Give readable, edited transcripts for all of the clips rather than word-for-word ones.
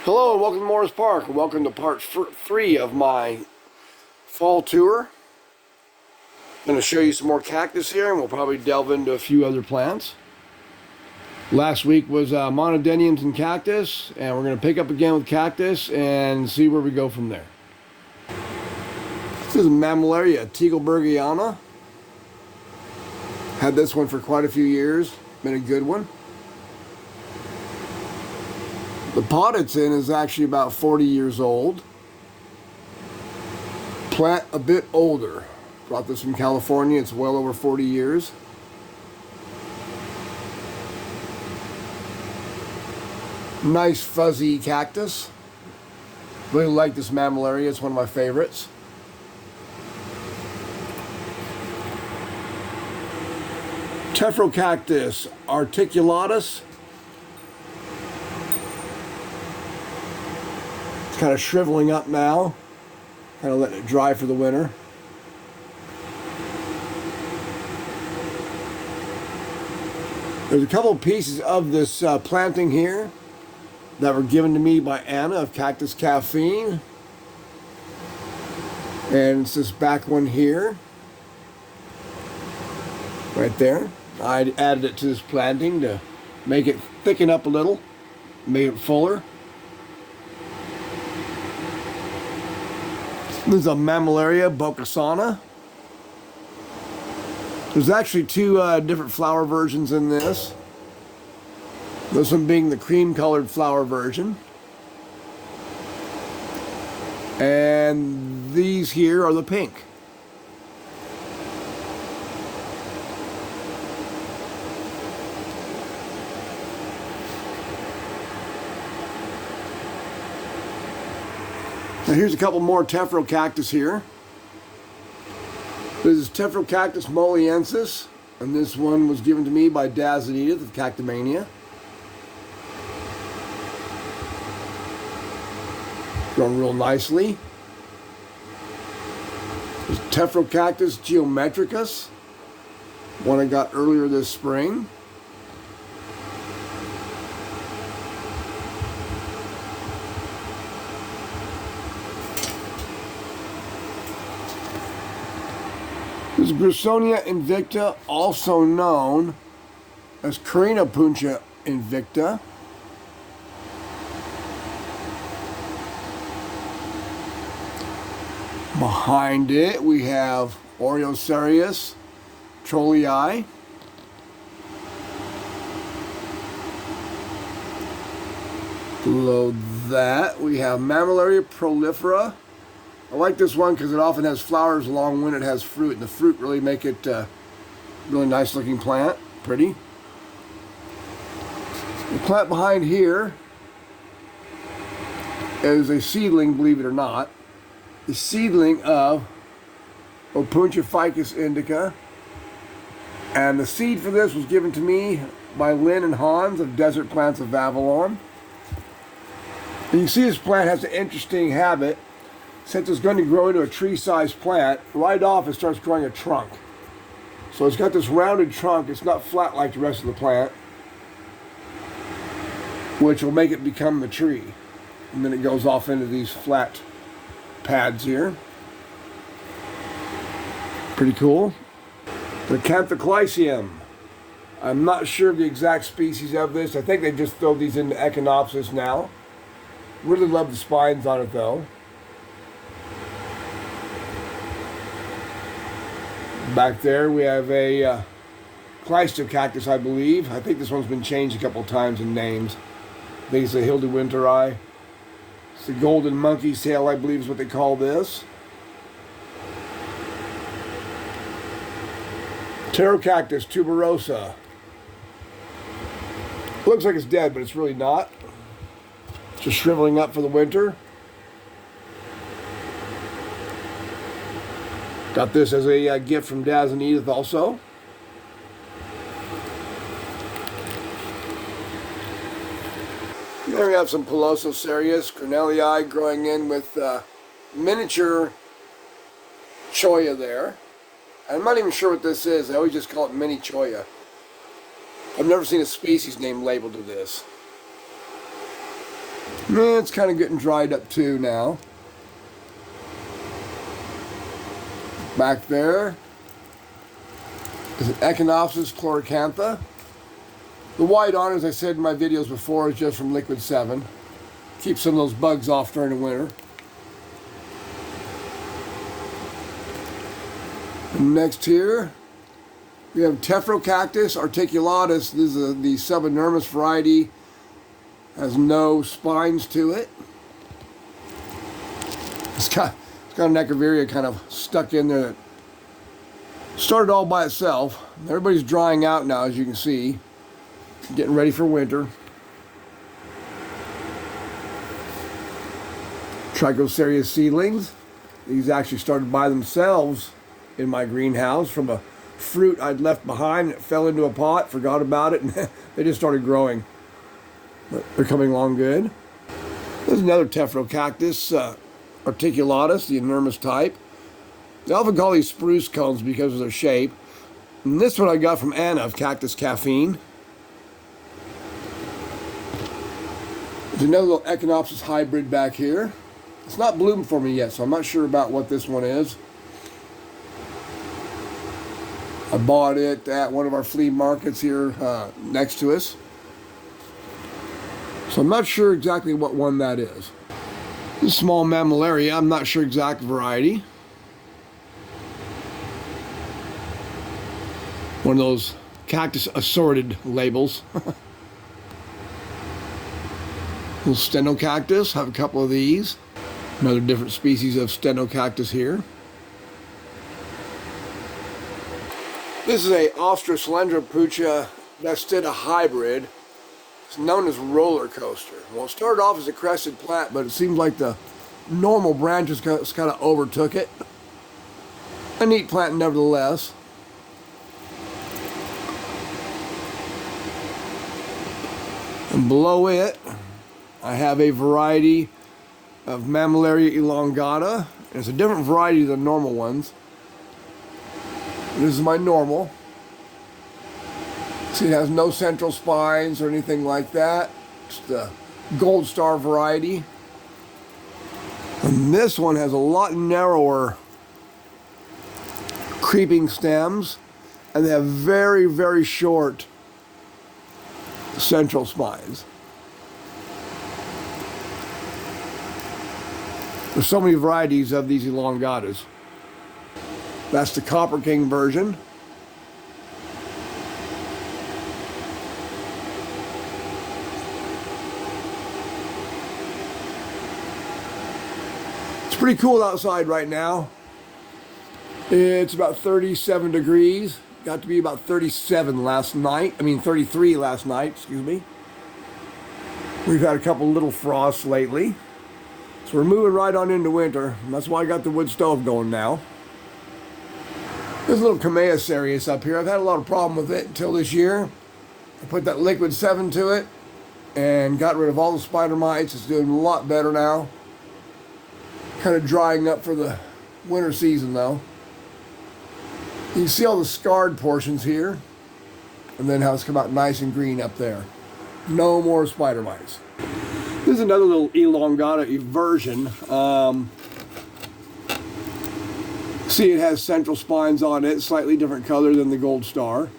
Hello and welcome to Morris Park. Welcome to part 3 of my fall tour. I'm going to show you some more cactus here and we'll probably delve into a few other plants. Last week was monodeniums and cactus, and we're going to pick up again with cactus and see where we go from there. This is Mammillaria Tegelbergiana. Had this one for quite a few years. Been a good one. The pot it's in is actually about 40 years old. Plant a bit older. Brought this from California. It's well over 40 years. Nice fuzzy cactus. Really like this Mammillaria. It's one of my favorites. Cactus articulatus. It's kind of shriveling up now. Kind of letting it dry for the winter. There's a couple pieces of this planting here that were given to me by Anna of Cactus Caffeine. And it's this back one here. Right there. I added it to this planting to make it thicken up a little, make it fuller. This is a Mammillaria Bocasana. There's actually two different flower versions in this. This one being the cream colored flower version. And these here are the pink. Now here's a couple more Cactus here. This is Cactus moliensis, and this one was given to me by Daz and Edith of Cactomania. Growing real nicely. There's Cactus geometricus, one I got earlier this spring. This is Grussonia invicta, also known as Carina puncha invicta. Behind it, we have Oreoserius trollii. Below that, we have Mammillaria prolifera. I like this one because it often has flowers along when it has fruit, and the fruit really make it really nice looking plant. Pretty. The plant behind here is a seedling, believe it or not. The seedling of Opuntia ficus indica. And the seed for this was given to me by Lynn and Hans of Desert Plants of Avalon. And you see this plant has an interesting habit. Since it's going to grow into a tree-sized plant, right off it starts growing a trunk. So it's got this rounded trunk. It's not flat like the rest of the plant, which will make it become the tree. And then it goes off into these flat pads here. Pretty cool. The Canthoclycium. I'm not sure of the exact species of this. I think they just throw these into Echinopsis now. Really love the spines on it though. Back there we have a Cleistocactus, I believe. I think this one's been changed a couple times in names. I think it's a Hildewinteri. It's the golden monkey's tail, I believe is what they call this. Pterocactus tuberosa. Looks like it's dead, but it's really not. It's just shriveling up for the winter. Got this as a gift from Daz and Edith also. Here we have some Pelosocerius cornelii growing in with miniature cholla there. I'm not even sure what this is. I always just call it mini cholla. I've never seen a species name labeled to this. It's kind of getting dried up too now. Back there is an Echinopsis chloracantha. The white on, as I said in my videos before, is just from Liquid 7. Keep some of those bugs off during the winter. And next here, we have Cactus articulatus. This is the subenormous variety. Has no spines to it. It's got a necroviria kind of stuck in there. Started all by itself. Everybody's drying out now, as you can see. Getting ready for winter. Trichocereus seedlings. These actually started by themselves in my greenhouse from a fruit I'd left behind. It fell into a pot, forgot about it, and they just started growing. But they're coming along good. There's another Cactus articulatus, the enormous type. They often call these spruce cones because of their shape. And this one I got from Anna of Cactus Caffeine. There's another little Echinopsis hybrid back here. It's not bloomed for me yet, so I'm not sure about what this one is. I bought it at one of our flea markets here next to us. So I'm not sure exactly what one that is. This small mammillaria, I'm not sure exact variety. One of those cactus assorted labels. Little stenocactus, have a couple of these. Another different species of stenocactus here. This is a Australendra vestida hybrid. It's known as roller coaster. Well, it started off as a crested plant, but it seems like the normal branches kind of overtook it. A neat plant nevertheless. And below it, I have a variety of Mammillaria elongata. And it's a different variety than normal ones. This is my normal. See, it has no central spines or anything like that. It's the gold star variety. And this one has a lot narrower creeping stems, and they have very, very short central spines. There's so many varieties of these elongatas. That's the Copper King version. It's pretty cool outside right now. It's about 37 degrees. Got to be about 37 last night. 33 last night, excuse me. We've had a couple little frosts lately. So we're moving right on into winter. And that's why I got the wood stove going now. There's a little Kamea cereus up here. I've had a lot of problem with it until this year. I put that Liquid 7 to it and got rid of all the spider mites. It's doing a lot better now. Kind of drying up for the winter season though. You can see all the scarred portions here, and then how it's come out nice and green up there. No more spider mites. This is another little elongata version. See, it has central spines on it, slightly different color than the gold star.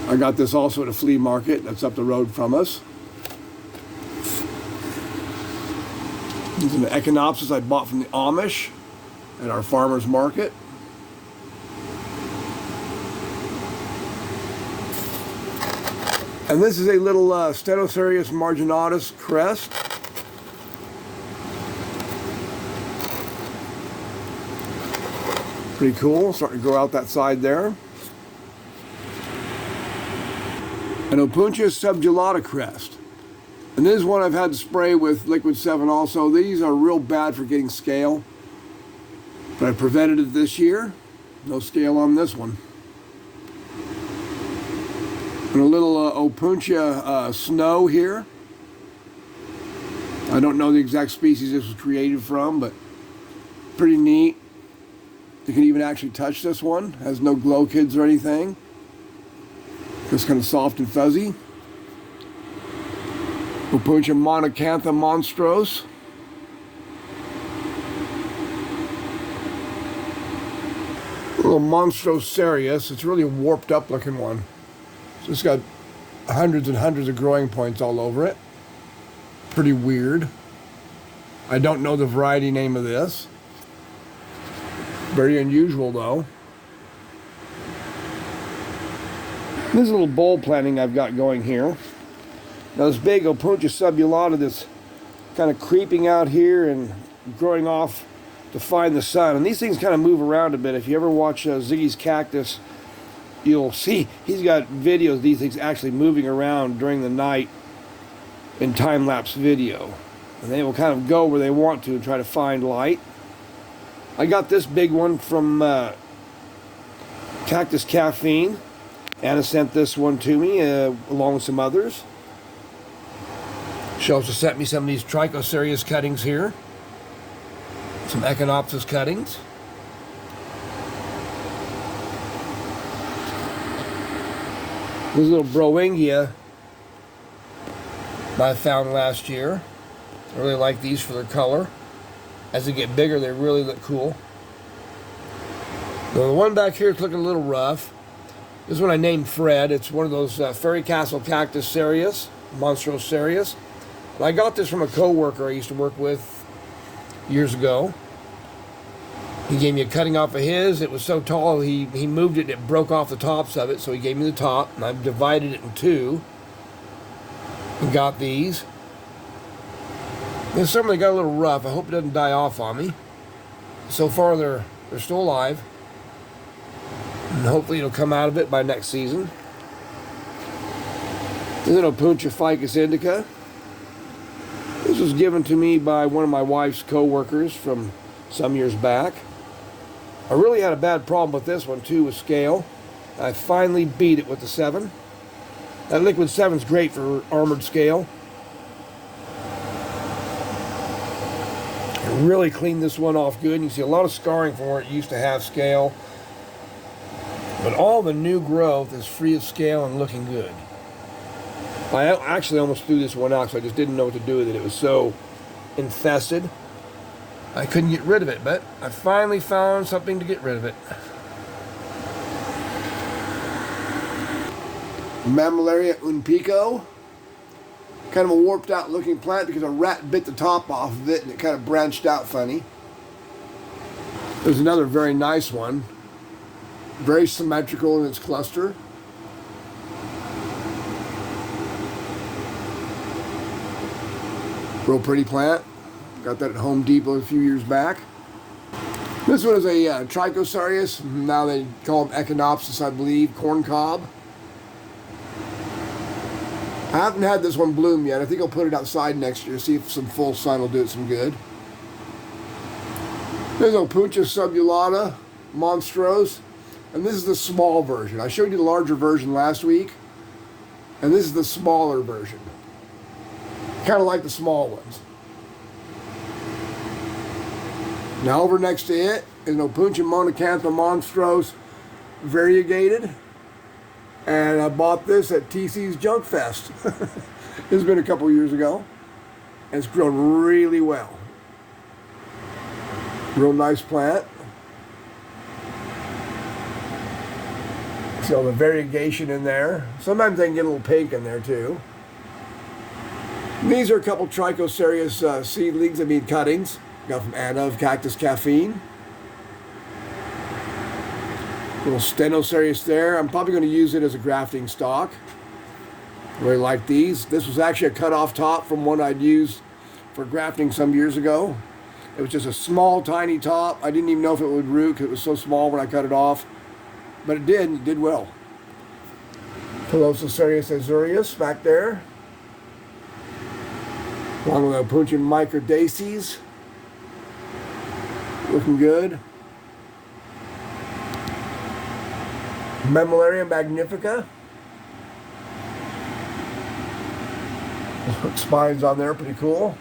I got this also at a flea market that's up the road from us. This is an Echinopsis I bought from the Amish at our farmer's market. And this is a little Stenocereus marginatus crest. Pretty cool, starting to grow out that side there. An Opuntia subgelata crest. And this is one I've had to spray with Liquid 7 also. These are real bad for getting scale. But I prevented it this year. No scale on this one. And a little Opuntia snow here. I don't know the exact species this was created from, but pretty neat. You can even actually touch this one. Has no glow kids or anything. Just kind of soft and fuzzy. Opuntia monacantha monstros. A little monstrosarius. It's really a warped up looking one. So it's got hundreds and hundreds of growing points all over it. Pretty weird. I don't know the variety name of this. Very unusual though. This is a little bulb planting I've got going here. Now this big Opuntia subulata that's kind of creeping out here and growing off to find the sun. And these things kind of move around a bit. If you ever watch Ziggy's Cactus, you'll see he's got videos of these things actually moving around during the night in time-lapse video. And they will kind of go where they want to and try to find light. I got this big one from Cactus Caffeine. Anna sent this one to me along with some others. She also sent me some of these Trichosarius cuttings here. Some Echinopsis cuttings. This little Broingia I found last year. I really like these for their color. As they get bigger, they really look cool. Now, the one back here is looking a little rough. This one I named Fred. It's one of those Fairy Castle Cactus Sarius, Monstrosarius. And I got this from a co-worker I used to work with years ago. He gave me a cutting off of his. It was so tall, he moved it and it broke off the tops of it, so he gave me the top, and I've divided it in two and got these. And some of them got a little rough. I hope it doesn't die off on me. So far, they're still alive. And hopefully it'll come out of it by next season. This is an Opuntia ficus indica. This was given to me by one of my wife's co-workers from some years back. I really had a bad problem with this one too with scale. I finally beat it with the 7. That liquid 7 is great for armored scale. I really cleaned this one off good. You see a lot of scarring from where it used to have scale. But all the new growth is free of scale and looking good. I actually almost threw this one out, so I just didn't know what to do with it. It was so infested. I couldn't get rid of it, but I finally found something to get rid of it. Mammillaria unpico. Kind of a warped out looking plant because a rat bit the top off of it and it kind of branched out funny. There's another very nice one. Very symmetrical in its cluster. Real pretty plant. Got that at Home Depot a few years back. This one is a Trichosarius. Now they call them Echinopsis, I believe. Corn cob. I haven't had this one bloom yet. I think I'll put it outside next year, see if some full sun will do it some good. There's Opuntia subulata monstros. And this is the small version. I showed you the larger version last week. And this is the smaller version. Kind of like the small ones. Now over next to it is an Opuntia monacantha monstros variegated. And I bought this at TC's Junk Fest. This has been a couple years ago. And it's grown really well. Real nice plant. See all the variegation in there. Sometimes they can get a little pink in there too. These are a couple Trichosarius seedlings, cuttings. Got from Anna of Cactus Caffeine. Little Stenosarius there. I'm probably going to use it as a grafting stock. Really like these. This was actually a cut off top from one I'd used for grafting some years ago. It was just a small, tiny top. I didn't even know if it would root because it was so small when I cut it off. But it did, and it did well. Pelososarius azurius back there. Along with Opuntia microdaces. Looking good. Mammillaria magnifica. Spines on there, pretty cool.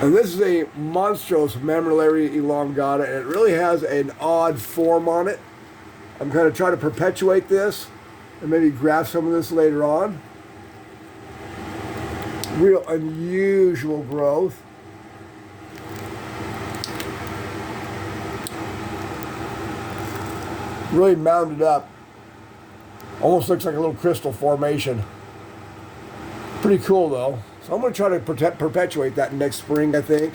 And this is a monstrous Mammillaria elongata, and it really has an odd form on it. I'm going to try to perpetuate this. and maybe grab some of this later on. Real unusual growth. Really mounded up. Almost looks like a little crystal formation. Pretty cool though. So I'm going to try to perpetuate that next spring, I think.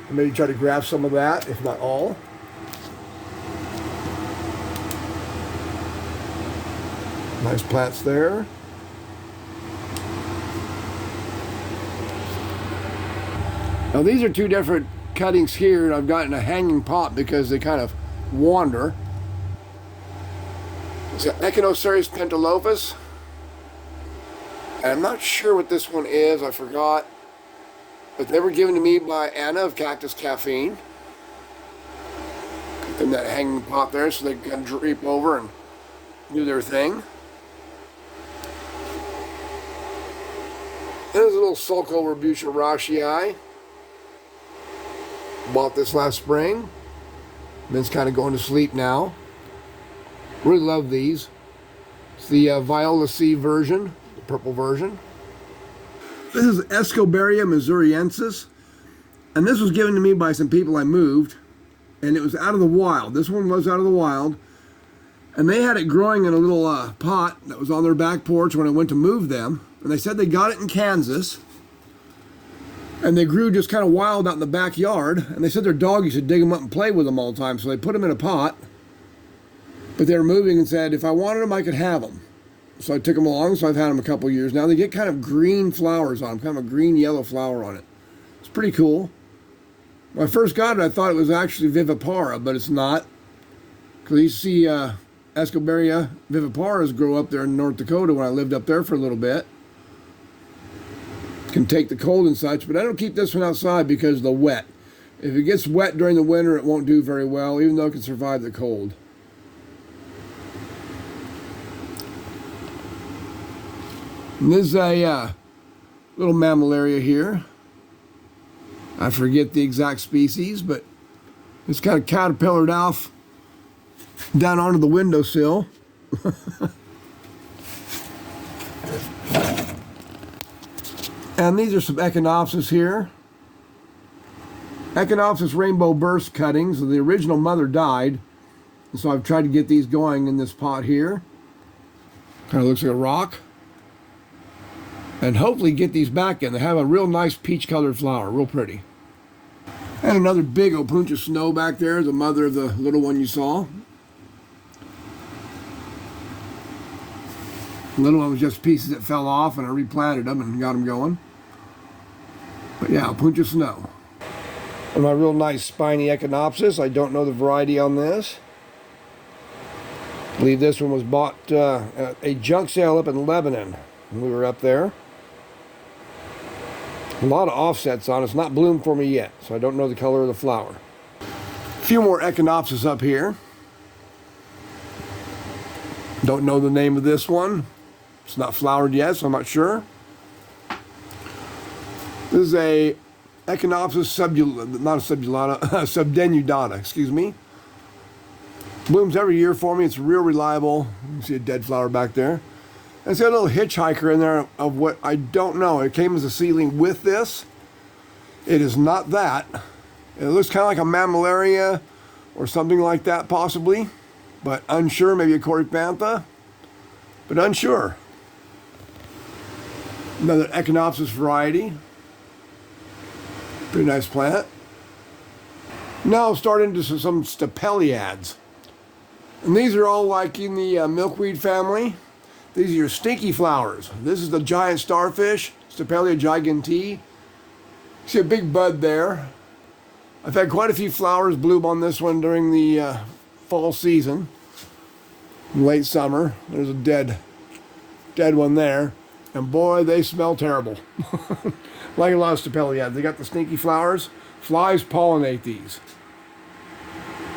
And maybe try to grab some of that, if not all. Nice plants there. Now these are two different cuttings here, and I've got in a hanging pot because they kind of wander. It's got Echinocerius pentalophus. And I'm not sure what this one is, I forgot. But they were given to me by Anna of Cactus Caffeine. Put them in that hanging pot there so they can drape over and do their thing. There's a little Sulco Rebutia rauschii. Bought this last spring. It's kind of going to sleep now. Really love these. It's the Viola C version, the purple version. This is Escobaria missouriensis, and this was given to me by some people I moved, and it was out of the wild. This one was out of the wild, and they had it growing in a little pot that was on their back porch when I went to move them, and they said they got it in Kansas, and they grew just kind of wild out in the backyard, and they said their dog used to dig them up and play with them all the time, so they put them in a pot, but they were moving and said if I wanted them, I could have them. So I took them along, so I've had them a couple years now. They get kind of green flowers on them, kind of a green-yellow flower on it. It's pretty cool. When I first got it, I thought it was actually vivipara, but it's not. Because I used to see Escobaria viviparas grow up there in North Dakota when I lived up there for a little bit. Can take the cold and such, but I don't keep this one outside because of the wet. If it gets wet during the winter, it won't do very well, even though it can survive the cold. And this is a little mammillaria here. I forget the exact species, but it's kind of caterpillared off down onto the windowsill. And these are some Echinopsis here. Echinopsis rainbow burst cuttings. The original mother died, and so I've tried to get these going in this pot here. Kind of looks like a rock. And hopefully get these back in. They have a real nice peach colored flower, real pretty. And another big Opuntia snow back there, the mother of the little one you saw. The little one was just pieces that fell off, and I replanted them and got them going. But yeah, Opuntia snow. And my real nice spiny Echinopsis. I don't know the variety on this. I believe this one was bought at a junk sale up in Lebanon when we were up there. A lot of offsets on it. It's not bloomed for me yet, so I don't know the color of the flower. A few more Echinopsis up here. Don't know the name of this one. It's not flowered yet, so I'm not sure. This is a Echinopsis subdenudata, excuse me. Blooms every year for me. It's real reliable. You can see a dead flower back there. And it's got a little hitchhiker in there of what I don't know. It came as a seedling with this. It is not that. It looks kind of like a mammillaria or something like that possibly, but unsure. Maybe a Coryphantha, but unsure. Another Echinopsis variety. Pretty nice plant. Now I'm starting to some Stapeliads. And these are all like in the milkweed family. These are your stinky flowers. This is the giant starfish, Stapelia gigantee. See a big bud there. I've had quite a few flowers bloom on this one during the fall season. Late summer. There's a dead one there. And boy, they smell terrible. Like a lot of Stapeliads. They got the stinky flowers. Flies pollinate these.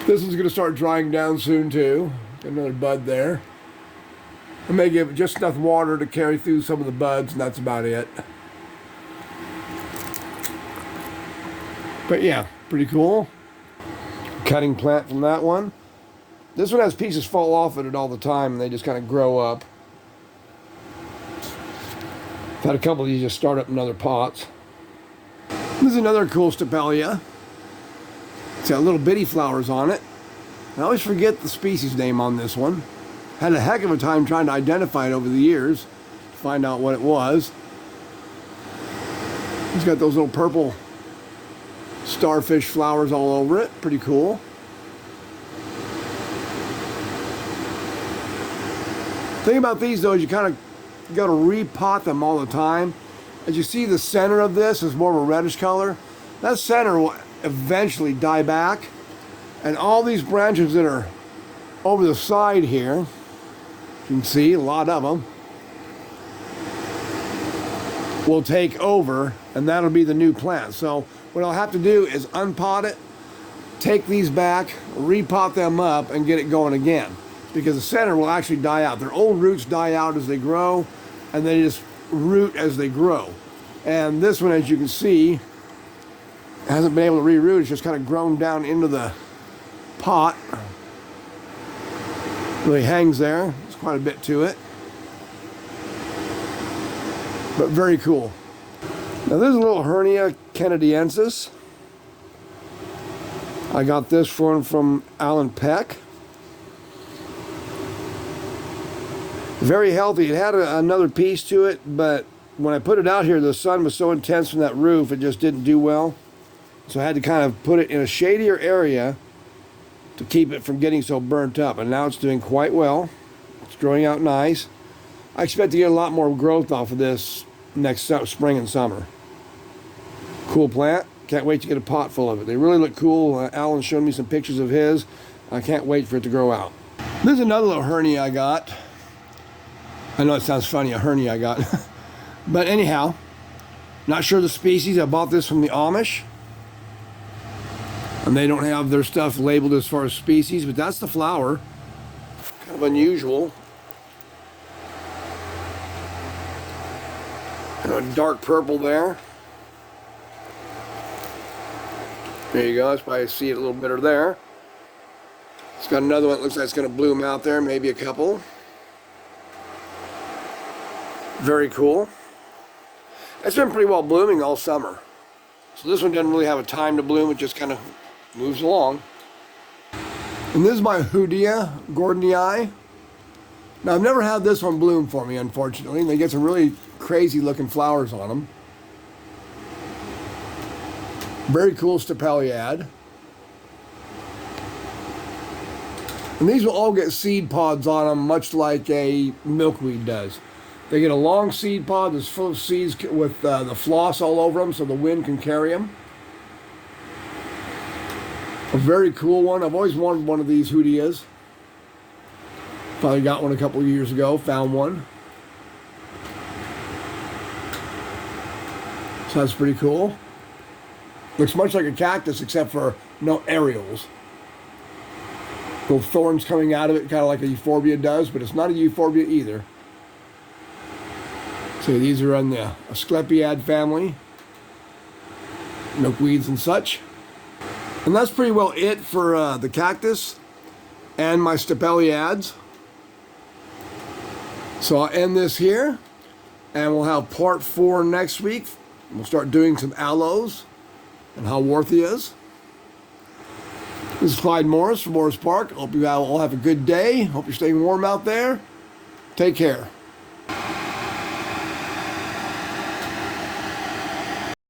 This one's going to start drying down soon too. Got another bud there. I may give it just enough water to carry through some of the buds, and that's about it. But yeah, pretty cool. Cutting plant from that one. This one has pieces fall off of it all the time, and they just kind of grow up. I've had a couple of these just start up in other pots. This is another cool Stapelia. It's got little bitty flowers on it. I always forget the species name on this one. Had a heck of a time trying to identify it over the years to find out what it was. It's got those little purple starfish flowers all over it. Pretty cool. The thing about these though is you kind of got to repot them all the time. As you see, the center of this is more of a reddish color. That center will eventually die back, and all these branches that are over the side here, you can see a lot of them, will take over, and that'll be the new plant. So what I'll have to do is unpot it, take these back, repot them up, and get it going again, because the center will actually die out. Their old roots die out as they grow, and they just root as they grow. And this one, as you can see, hasn't been able to re-root. It's just kind of grown down into the pot. Really hangs there. There's quite a bit to it, but very cool. Now there's a little Hernia canadiensis. I got this one from Alan Peck. Very healthy. It had another piece to it, but when I put it out here, the sun was so intense from that roof, it just didn't do well. So I had to kind of put it in a shadier area to keep it from getting so burnt up. And now it's doing quite well. It's growing out nice. I expect to get a lot more growth off of this next spring and summer. Cool plant. Can't wait to get a pot full of it. They really look cool. Alan showed me some pictures of his. I can't wait for it to grow out. This is another little hernia I got. I know it sounds funny, a hernia I got. But anyhow, not sure the species. I bought this from the Amish. And they don't have their stuff labeled as far as species, but that's the flower. Kind of unusual. And a dark purple there. There you go. That's why I see it a little better there. It's got another one that looks like it's going to bloom out there, maybe a couple. Very cool. It's been pretty well blooming all summer. So this one doesn't really have a time to bloom. It just kind of moves along. And this is my Hoodia Gordonii. Now I've never had this one bloom for me, unfortunately. They get some really crazy looking flowers on them. Very cool Stapeliad. And these will all get seed pods on them, much like a milkweed does. They get a long seed pod that's full of seeds with the floss all over them so the wind can carry them. A very cool one. I've always wanted one of these Hoodias. Finally got one a couple of years ago, found one. So that's pretty cool. Looks much like a cactus except for no areoles. Little thorns coming out of it, kind of like a euphorbia does, but it's not a euphorbia either. So these are in the Asclepiad family, milkweeds and such. And that's pretty well it for the cactus and my Stapeliads. So I'll end this here, and we'll have part 4 next week. We'll start doing some aloes and Haworthias. This is Clyde Morris from Morris Park. Hope you all have a good day. Hope you're staying warm out there. Take care.